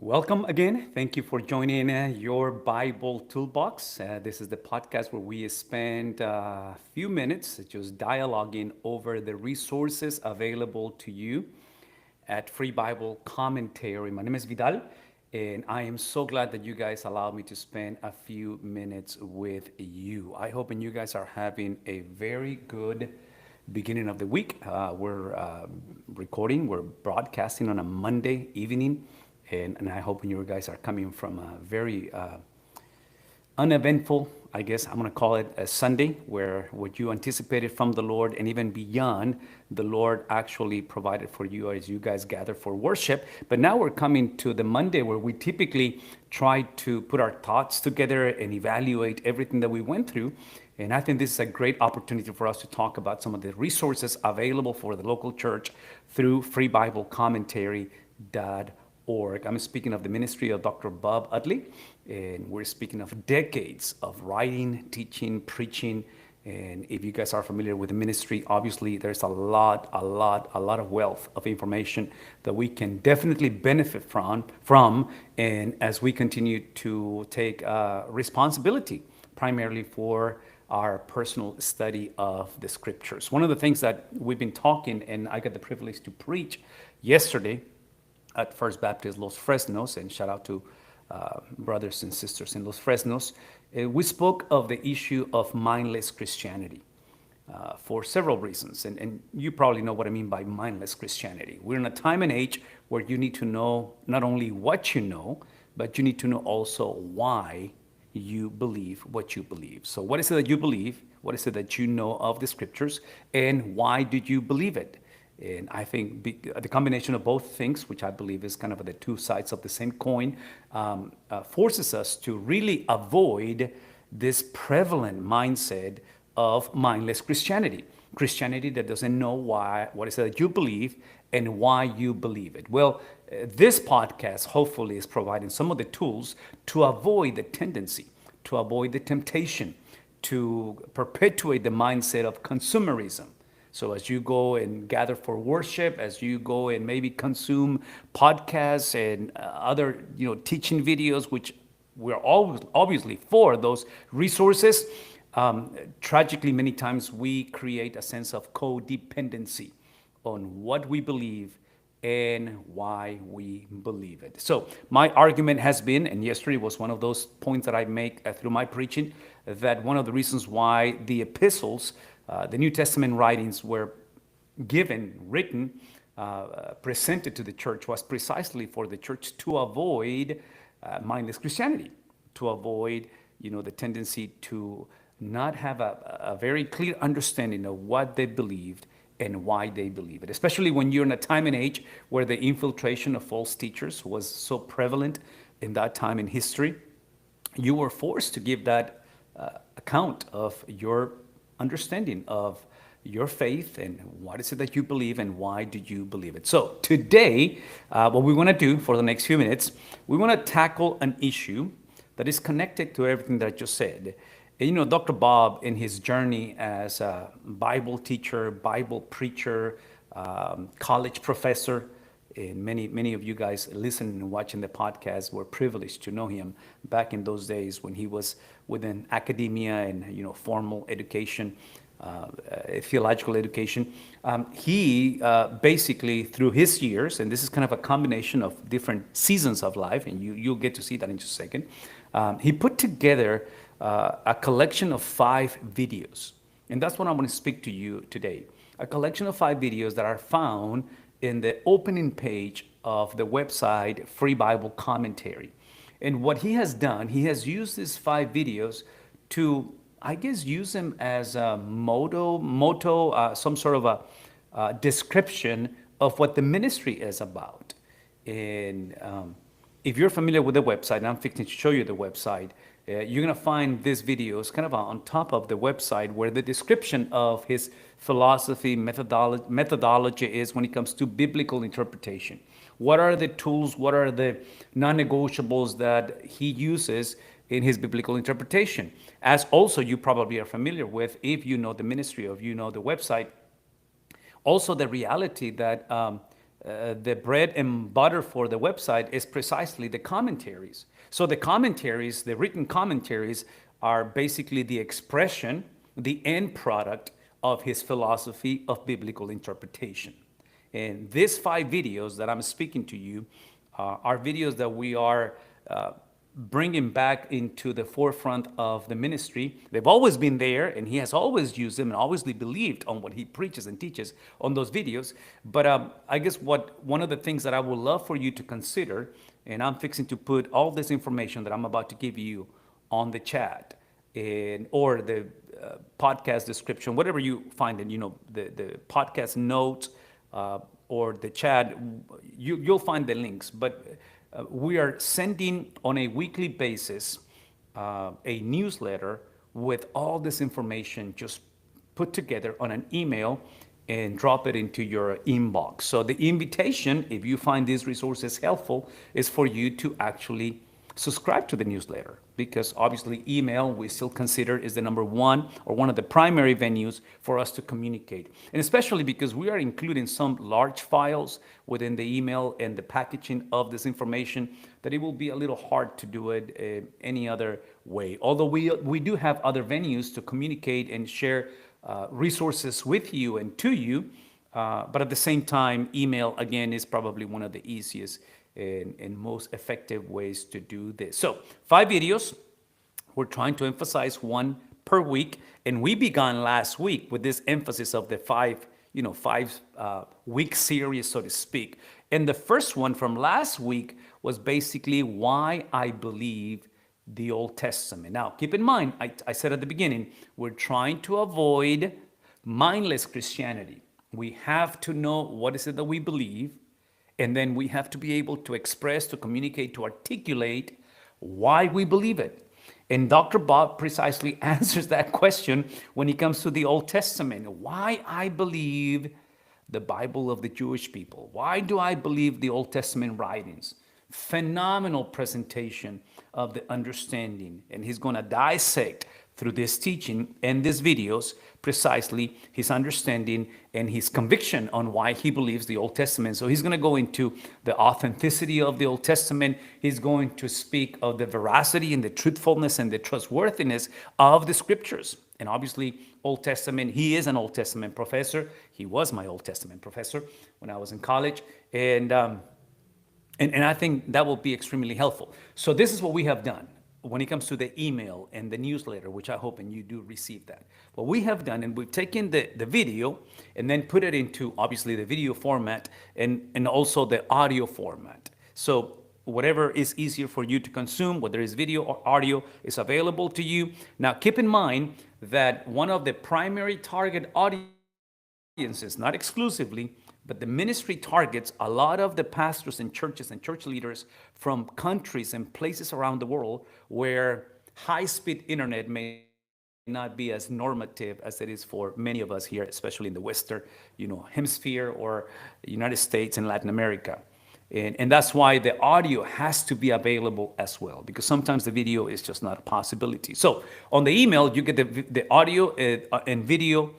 Welcome again. Thank you for joining your Bible Toolbox. This is the podcast where we spend a few minutes just dialoguing over the resources available to you at Free Bible Commentary. My name is Vidal, and I am so glad that you guys allowed me to spend a few minutes with you. I hope and you guys are having a very good beginning of the week. We're broadcasting on a Monday evening. And I hope you guys are coming from a very uneventful, I guess I'm going to call it a Sunday, where what you anticipated from the Lord and even beyond, the Lord actually provided for you as you guys gather for worship. But now we're coming to the Monday where we typically try to put our thoughts together and evaluate everything that we went through. And I think this is a great opportunity for us to talk about some of the resources available for the local church through freebiblecommentary.org. I'm speaking of the ministry of Dr. Bob Utley, and we're speaking of decades of writing, teaching, preaching. And if you guys are familiar with the ministry, obviously there's a lot of wealth of information that we can definitely benefit from, and as we continue to take responsibility primarily for our personal study of the scriptures. One of the things that we've been talking, and I got the privilege to preach yesterday at First Baptist Los Fresnos, and shout out to brothers and sisters in Los Fresnos. We spoke of the issue of mindless Christianity for several reasons, and you probably know what I mean by mindless Christianity. We're in a time and age where you need to know not only what you know, but you need to know also why you believe what you believe. So what is it that you believe? What is it that you know of the scriptures? And why did you believe it? And I think the combination of both things, which I believe is kind of the two sides of the same coin, forces us to really avoid this prevalent mindset of mindless Christianity. Christianity that doesn't know what is it that you believe and why you believe it. Well, this podcast hopefully is providing some of the tools to avoid the tendency, to avoid the temptation, to perpetuate the mindset of consumerism. So as you go and gather for worship, as you go and maybe consume podcasts and other teaching videos, which we're always obviously for those resources, tragically many times we create a sense of codependency on what we believe and why we believe it. So my argument has been, and yesterday was one of those points that I make through my preaching, that one of the reasons why the epistles, the New Testament writings were written, presented to the church was precisely for the church to avoid mindless Christianity, to avoid, the tendency to not have a very clear understanding of what they believed and why they believe it, especially when you're in a time and age where the infiltration of false teachers was so prevalent in that time in history. You were forced to give that account of your understanding of your faith and what is it that you believe and why do you believe it. So today, what we want to do for the next few minutes, we want to tackle an issue that is connected to everything that I just said. And, Dr. Bob, in his journey as a Bible teacher, Bible preacher, college professor, and many of you guys listening and watching the podcast were privileged to know him back in those days when he was within academia and formal education, theological education. He basically, through his years, and this is kind of a combination of different seasons of life, and you'll get to see that in just a second. He put together a collection of 5 videos, and that's what I want to speak to you today. A collection of 5 videos that are found in the opening page of the website Free Bible Commentary. And what he has done, he has used these 5 videos to, I guess, use them as a motto, some sort of a description of what the ministry is about. And if you're familiar with the website, and I'm fixing to show you the website, you're going to find these videos kind of on top of the website where the description of his philosophy, methodology is when it comes to biblical interpretation. What are the tools, what are the non-negotiables that he uses in his biblical interpretation? As also you probably are familiar with, if you know the ministry or if you know the website, also the reality that the bread and butter for the website is precisely the commentaries. So the commentaries, the written commentaries, are basically the expression, the end product of his philosophy of biblical interpretation. And these 5 videos that I'm speaking to you are videos that we are bringing back into the forefront of the ministry. They've always been there, and he has always used them and always believed on what he preaches and teaches on those videos. But I guess one of the things that I would love for you to consider, and I'm fixing to put all this information that I'm about to give you on the chat or the podcast description, whatever you find in, the podcast notes or the chat, you'll find the links. But we are sending on a weekly basis a newsletter with all this information just put together on an email and drop it into your inbox. So the invitation, if you find these resources helpful, is for you to actually subscribe to the newsletter, because obviously email we still consider is the number one or one of the primary venues for us to communicate. And especially because we are including some large files within the email and the packaging of this information, that it will be a little hard to do it any other way. Although we do have other venues to communicate and share resources with you and to you, but at the same time, email again is probably one of the easiest and most effective ways to do this. So 5 videos. We're trying to emphasize 1 per week, and we began last week with this emphasis of the 5 week series, so to speak. And the first one from last week was basically why I believe the Old Testament. Now, keep in mind, I said at the beginning, we're trying to avoid mindless Christianity. We have to know what is it that we believe, and then we have to be able to express, to communicate, to articulate why we believe it. And Dr. Bob precisely answers that question when it comes to the Old Testament. Why I believe the Bible of the Jewish people. Why do I believe the Old Testament writings? Phenomenal presentation of the understanding. And he's going to dissect through this teaching and these videos precisely his understanding and his conviction on why he believes the Old Testament. So he's going to go into the authenticity of the Old Testament. He's going to speak of the veracity and the truthfulness and the trustworthiness of the scriptures. And obviously, Old Testament, he is an Old Testament professor. He was my Old Testament professor when I was in college. And I think that will be extremely helpful. So this is what we have done when it comes to the email and the newsletter, which I hope and you do receive that. What we have done, and we've taken the video and then put it into obviously the video format and also the audio format. So whatever is easier for you to consume, whether it's video or audio, is available to you. Now keep in mind that one of the primary target audiences, not exclusively, but the ministry targets a lot of the pastors and churches and church leaders from countries and places around the world where high-speed internet may not be as normative as it is for many of us here, especially in the Western, hemisphere or United States and Latin America. And that's why the audio has to be available as well, because sometimes the video is just not a possibility. So on the email, you get the audio and video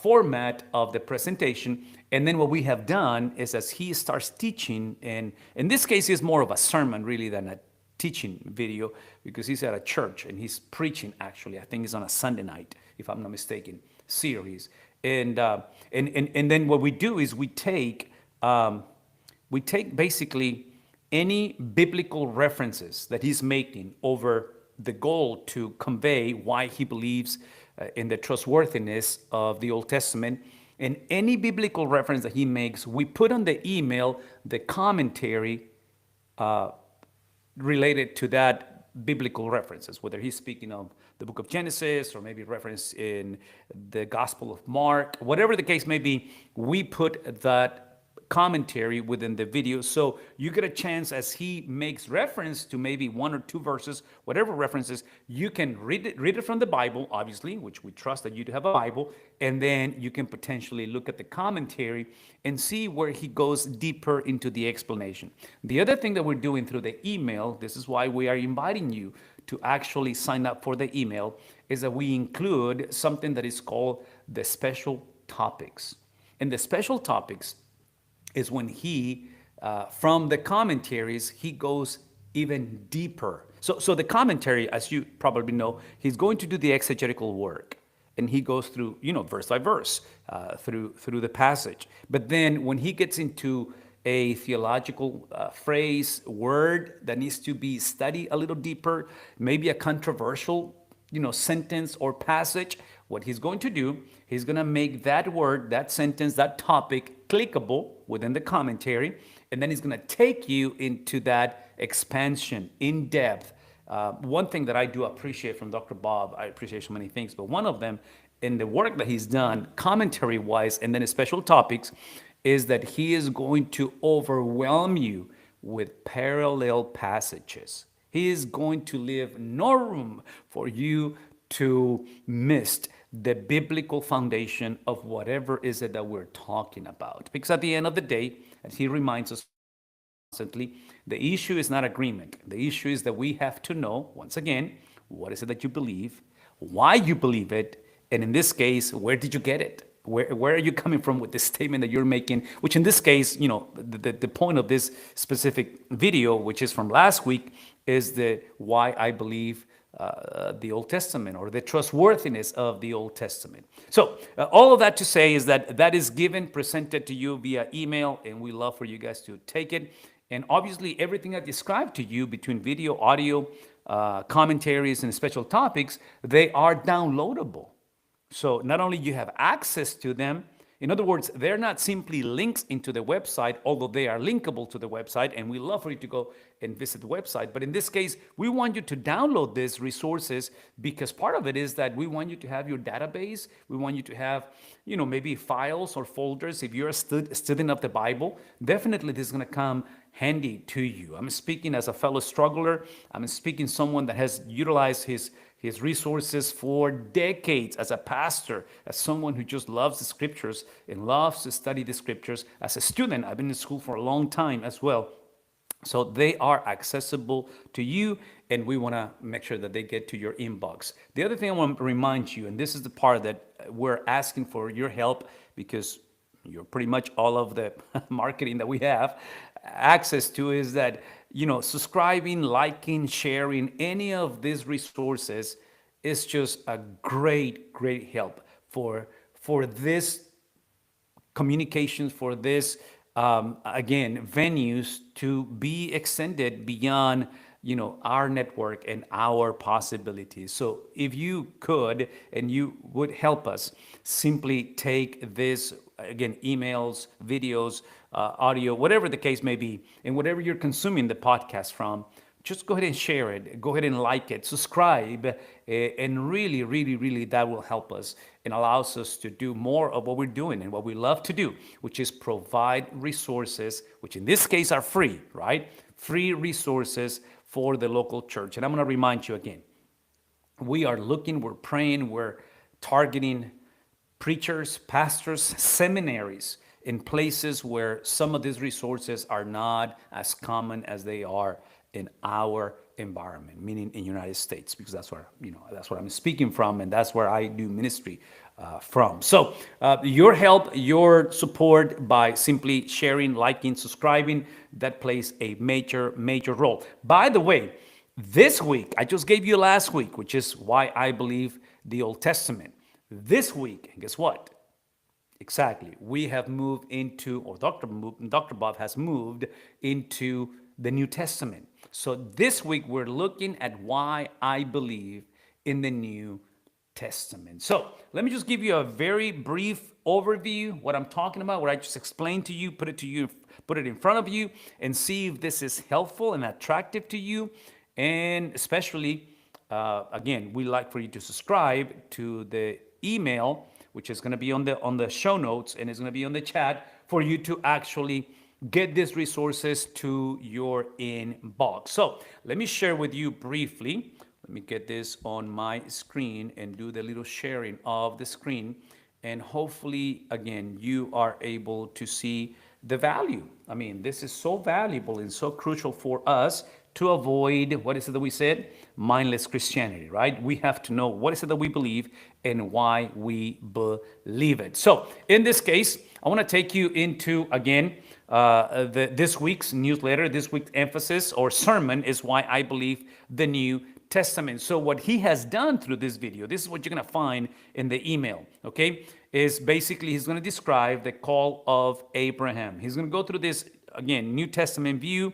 format of the presentation. And then what we have done is, as he starts teaching, and in this case, it's more of a sermon really than a teaching video, because he's at a church and he's preaching. Actually, I think it's on a Sunday night, if I'm not mistaken, series. And then what we do is we take basically any biblical references that he's making over the goal to convey why he believes in the trustworthiness of the Old Testament. And any biblical reference that he makes, we put on the email the commentary related to that biblical references, whether he's speaking of the book of Genesis or maybe reference in the Gospel of Mark, whatever the case may be, we put that commentary within the video. So you get a chance, as he makes reference to maybe 1 or 2 verses, whatever references, you can read it from the Bible, obviously, which we trust that you do have a Bible, and then you can potentially look at the commentary and see where he goes deeper into the explanation. The other thing that we're doing through the email, this is why we are inviting you to actually sign up for the email, is that we include something that is called the special topics. And the special topics is when he, from the commentaries, he goes even deeper. So the commentary, as you probably know, he's going to do the exegetical work, and he goes through, verse by verse, through the passage. But then when he gets into a theological phrase, word that needs to be studied a little deeper, maybe a controversial, sentence or passage, what he's going to do, he's going to make that word, that sentence, that topic clickable within the commentary, and then he's going to take you into that expansion in depth. One thing that I do appreciate from Dr. Bob, I appreciate so many things, but one of them in the work that he's done, commentary wise, and then his special topics, is that he is going to overwhelm you with parallel passages. He is going to leave no room for you to miss the biblical foundation of whatever is it that we're talking about. Because at the end of the day, as he reminds us constantly, the issue is not agreement. The issue is that we have to know, once again, what is it that you believe, why you believe it, and in this case, where did you get it? Where are you coming from with this statement that you're making? Which in this case, the point of this specific video, which is from last week, is the why I believe the Old Testament, or the trustworthiness of the Old Testament. So all of that to say is that is given, presented to you via email, and we love for you guys to take it. And obviously everything I described to you between video, audio, commentaries, and special topics, they are downloadable. So not only you have access to them, in other words, they're not simply links into the website, although they are linkable to the website, and we love for you to go and visit the website. But in this case, we want you to download these resources, because part of it is that we want you to have your database. We want you to have, maybe files or folders. If you're a student of the Bible, definitely this is going to come handy to you. I'm speaking as a fellow struggler. I'm speaking someone that has utilized his resources for decades as a pastor, as someone who just loves the scriptures and loves to study the scriptures. As a student, I've been in school for a long time as well. So they are accessible to you, and we want to make sure that they get to your inbox. The other thing I want to remind you, and this is the part that we're asking for your help, because you're pretty much all of the marketing that we have access to, is that subscribing, liking, sharing any of these resources is just a great help for this communications, for this again venues to be extended beyond our network and our possibilities. So if you could and you would help us, simply take this, again, emails, videos, audio, whatever the case may be, and whatever you're consuming the podcast from, just go ahead and share it. Go ahead and like it, subscribe, and really that will help us and allows us to do more of what we're doing and what we love to do, which is provide resources, which in this case are free, right? Free resources for the local church. And I'm going to remind you again, we're praying, we're targeting preachers, pastors, seminaries in places where some of these resources are not as common as they are in our environment, meaning in the United States, because that's where, that's what I'm speaking from, and that's where I do ministry from. So your help, your support by simply sharing, liking, subscribing, that plays a major role. By the way, this week, I just gave you last week, which is why I believe the Old Testament. This week, and guess what? Exactly. We have moved into, or Dr. Bob has moved into the New Testament. So this week we're looking at why I believe in the New Testament. So let me just give you a very brief overview, what I'm talking about, what I just explained to you, put it in front of you, and see if this is helpful and attractive to you. And especially, again, we like for you to subscribe to the email, which is going to be on the show notes, and it's going to be on the chat for you to actually get these resources to your inbox. So let me share with you briefly. Let me get this on my screen and do the little sharing of the screen. And hopefully, again, you are able to see the value. I mean, this is so valuable and so crucial for us to avoid, what is it that we said? Mindless Christianity, right? We have to know what is it that we believe and why we believe it. So in this case, I want to take you into, again, this week's newsletter. This week's emphasis or sermon is why I believe the New Testament. So what he has done through this video, this is what you're going to find in the email, okay, is basically he's going to describe the call of Abraham. He's going to go through this, again, New Testament view,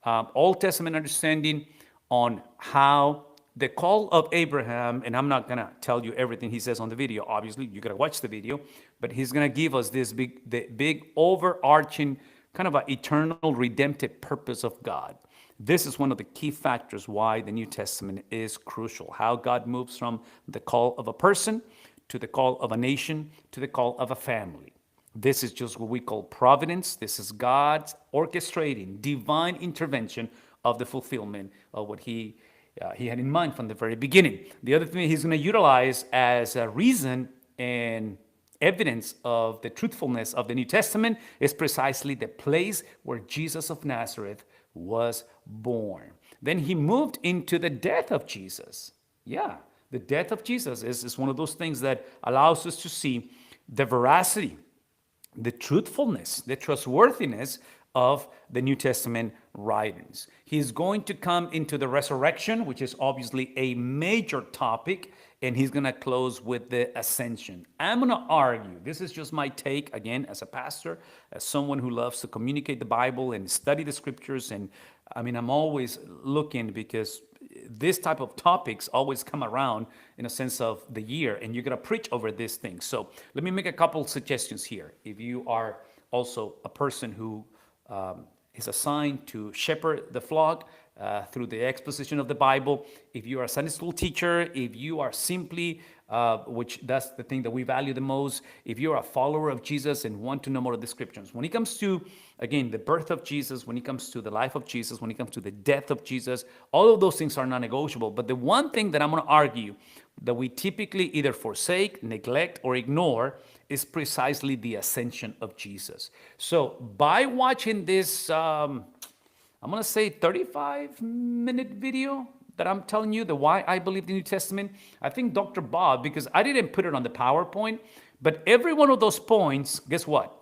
Old Testament understanding on how the call of Abraham, and I'm not going to tell you everything he says on the video. Obviously, you got to watch the video, but he's going to give us this big overarching kind of an eternal redemptive purpose of God. This is one of the key factors why the New Testament is crucial. How God moves from the call of a person to the call of a nation to the call of a family. This is just what we call providence. This is God's orchestrating, divine intervention of the fulfillment of what he had in mind from the very beginning. The other thing he's going to utilize as a reason and evidence of the truthfulness of the New Testament is precisely the place where Jesus of Nazareth was born. Then he moved into the death of Jesus. Yeah, the death of Jesus is one of those things that allows us to see the veracity, the truthfulness, the trustworthiness of the New Testament writings. He's going to come into the resurrection, which is obviously a major topic, and he's going to close with the ascension. I'm going to argue, this is just my take, again, as a pastor, as someone who loves to communicate the Bible and study the scriptures, and I mean, I'm always looking because this type of topics always come around in a sense of the year, and you're going to preach over these things. So let me make a couple suggestions here. If you are also a person who is assigned to shepherd the flock through the exposition of the Bible. If you are a Sunday school teacher, if you are simply, which that's the thing that we value the most, if you're a follower of Jesus and want to know more of the scriptures. When it comes to, again, the birth of Jesus, when it comes to the life of Jesus, when it comes to the death of Jesus, all of those things are non-negotiable. But the one thing that I'm going to argue that we typically either forsake, neglect, or ignore is precisely the ascension of Jesus. So by watching this, I'm going to say 35-minute video that I'm telling you the why I believe the New Testament, I think Dr. Bob, because I didn't put it on the PowerPoint, but every one of those points, guess what?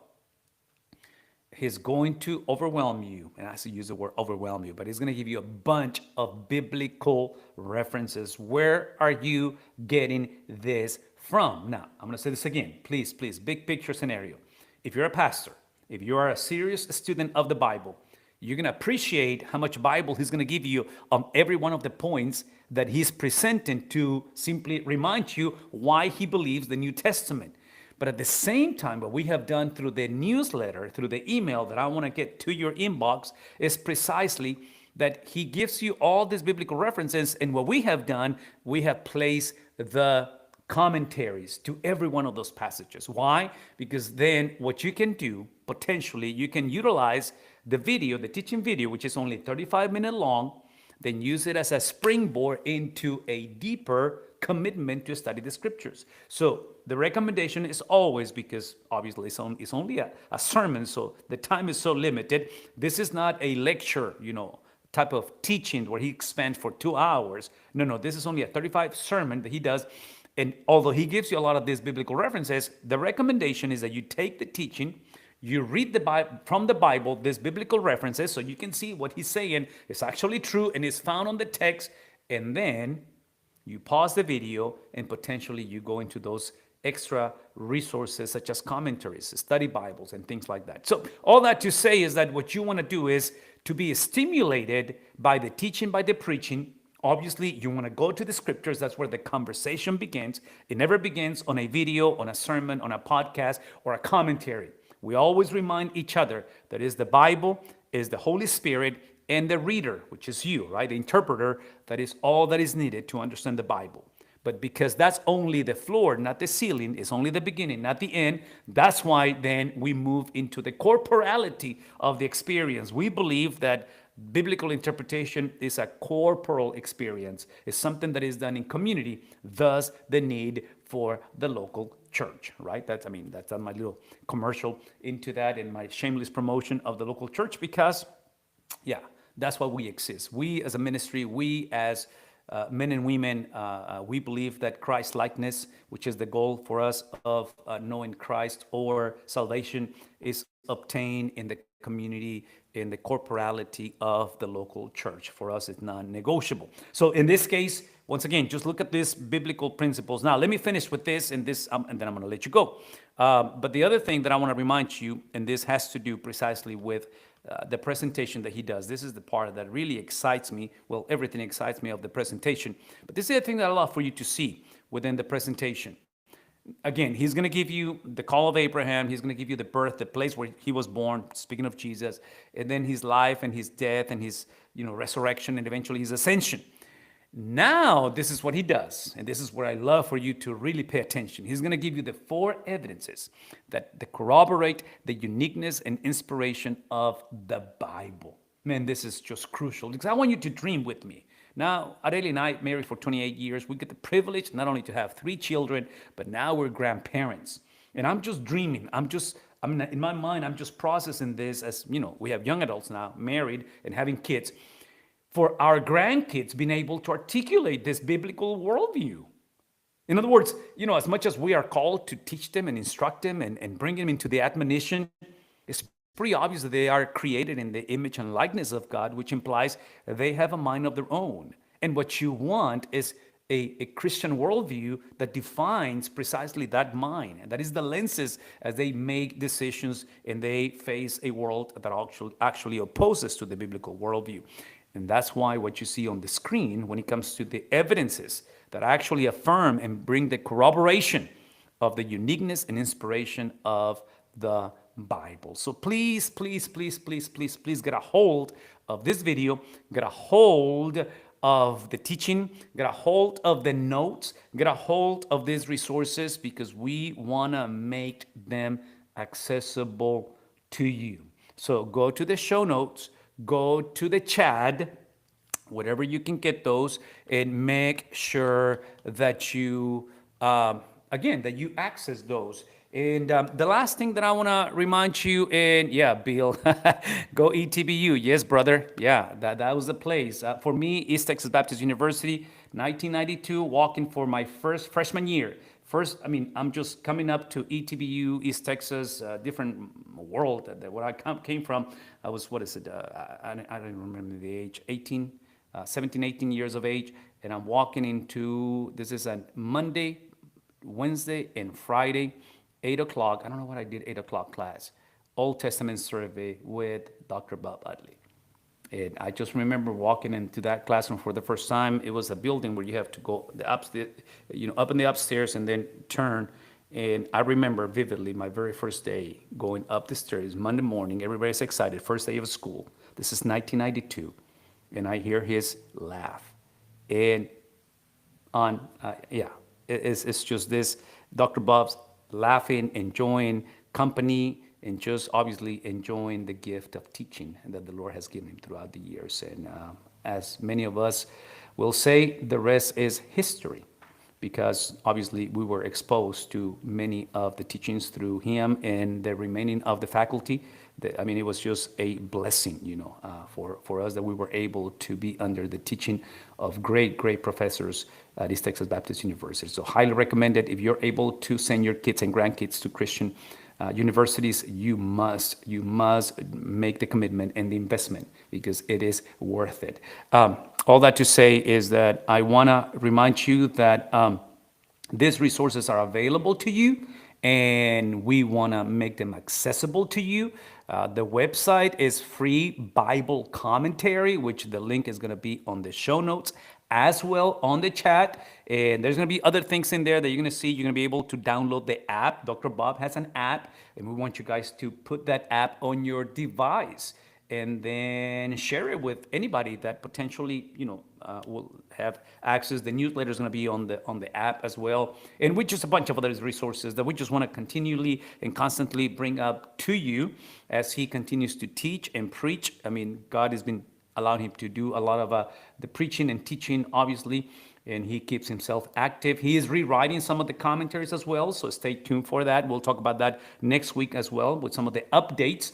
He's going to overwhelm you, and I have to use the word overwhelm you, but he's going to give you a bunch of biblical references. Where are you getting this from? Now, I'm going to say this again. Please, big picture scenario. If you're a pastor, if you are a serious student of the Bible, you're going to appreciate how much Bible he's going to give you on every one of the points that he's presenting to simply remind you why he believes the New Testament. But at the same time, what we have done through the newsletter, through the email that I want to get to your inbox, is precisely that he gives you all these biblical references. And what we have done, we have placed the commentaries to every one of those passages. Why? Because then what you can do, potentially, you can utilize the video, the teaching video, which is only 35 minutes long, then use it as a springboard into a deeper commitment to study the scriptures. So the recommendation is always, because obviously it's only a sermon, so the time is so limited. This is not a lecture, type of teaching where he expands for 2 hours. No, this is only a 35 sermon that he does. And although he gives you a lot of these biblical references, the recommendation is that you take the teaching, you read the Bible, from the Bible, these biblical references, so you can see what he's saying is actually true and is found on the text, and then you pause the video and potentially you go into those extra resources such as commentaries, study Bibles, and things like that. So all that to say is that what you want to do is to be stimulated by the teaching, by the preaching. Obviously, you want to go to the scriptures. That's where the conversation begins. It never begins on a video, on a sermon, on a podcast, or a commentary. We always remind each other that is the Bible, is the Holy Spirit, and the reader, which is you, right? The interpreter, that is all that is needed to understand the Bible. But because that's only the floor, not the ceiling, it's only the beginning, not the end, that's why then we move into the corporality of the experience. We believe that biblical interpretation is a corporal experience. It's something that is done in community, thus the need for the local church, right? That's my little commercial into that and my shameless promotion of the local church, because, yeah, that's why we exist. We as a ministry, we as men and women, we believe that Christ likeness, which is the goal for us of knowing Christ or salvation, is obtained in the community, in the corporality of the local church. For us, it's non-negotiable. So in this case, once again, just look at these biblical principles. Now, let me finish with this and this, and then I'm going to let you go. But the other thing that I want to remind you, and this has to do precisely with the presentation that he does. This is the part that really excites me. Well, everything excites me of the presentation. But this is the thing that I love for you to see within the presentation. Again, he's going to give you the call of Abraham. He's going to give you the birth, the place where he was born, speaking of Jesus, and then his life and his death and his resurrection and eventually his ascension. Now, this is what he does, and this is where I love for you to really pay attention. He's going to give you the 4 evidences that corroborate the uniqueness and inspiration of the Bible. Man, this is just crucial because I want you to dream with me. Now, Areli and I, married for 28 years, we get the privilege not only to have 3 children, but now we're grandparents. And I'm just dreaming. In my mind, I'm just processing this as, we have young adults now, married and having kids, for our grandkids being able to articulate this biblical worldview. In other words, as much as we are called to teach them and instruct them and bring them into the admonition, it's pretty obvious that they are created in the image and likeness of God, which implies they have a mind of their own. And what you want is a Christian worldview that defines precisely that mind. And that is the lenses as they make decisions and they face a world that actually opposes to the biblical worldview. And that's why what you see on the screen when it comes to the evidences that actually affirm and bring the corroboration of the uniqueness and inspiration of the Bible. So please, please, please, please, please, please get a hold of this video, get a hold of the teaching, get a hold of the notes, get a hold of these resources because we want to make them accessible to you. So go to the show notes, go to the chat, whatever you can get those, and make sure that you, that you access those. And the last thing that I want to remind you, and yeah, Bill, go ETBU. Yes, brother. Yeah, that was the place. For me, East Texas Baptist University, 1992, walking for my first freshman year. I'm just coming up to ETBU, East Texas, different world where I came from. I was, I don't remember the age, 17, 18 years of age. And I'm walking into, this is a Monday, Wednesday, and Friday, 8 o'clock. I don't know what I did, 8 o'clock class. Old Testament survey with Dr. Bob Utley. And I just remember walking into that classroom for the first time. It was a building where you have to go the upstairs, up in the upstairs and then turn. And I remember vividly my very first day going up the stairs, Monday morning. Everybody's excited, first day of school. This is 1992. And I hear his laugh. And it's just this, Dr. Bob's laughing, enjoying company, and just obviously enjoying the gift of teaching that the Lord has given him throughout the years. And as many of us will say, the rest is history, because obviously we were exposed to many of the teachings through him and the remaining of the faculty. It was just a blessing, for us that we were able to be under the teaching of great professors at East Texas Baptist University. So highly recommended. If you're able to send your kids and grandkids to Christian universities, you must make the commitment and the investment because it is worth it. All that to say is that I want to remind you that these resources are available to you, and we want to make them accessible to you. The website is Free Bible Commentary, which the link is going to be on the show notes as well on the chat. And there's going to be other things in there that you're going to see. You're going to be able to download the app. Dr. Bob has an app, and we want you guys to put that app on your device and then share it with anybody that potentially, will have access. The newsletter is going to be on the app as well. And with just a bunch of other resources that we just want to continually and constantly bring up to you as he continues to teach and preach. God has been allowing him to do a lot of the preaching and teaching, obviously, and he keeps himself active. He is rewriting some of the commentaries as well, so stay tuned for that. We'll talk about that next week as well with some of the updates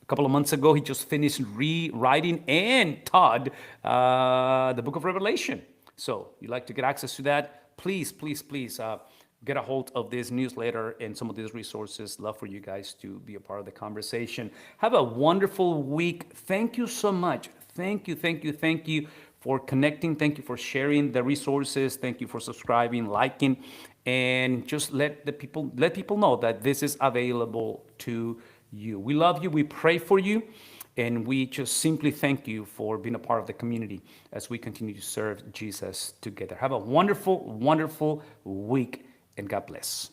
A couple of months ago, he just finished rewriting and taught the book of Revelation. So you'd like to get access to that, please, please, please get a hold of this newsletter and some of these resources. Love for you guys to be a part of the conversation. Have a wonderful week. Thank you so much. Thank you, thank you, thank you for connecting. Thank you for sharing the resources. Thank you for subscribing, liking, and just let people know that this is available to you. We love you. We pray for you. And we just simply thank you for being a part of the community as we continue to serve Jesus together. Have a wonderful, wonderful week, and God bless.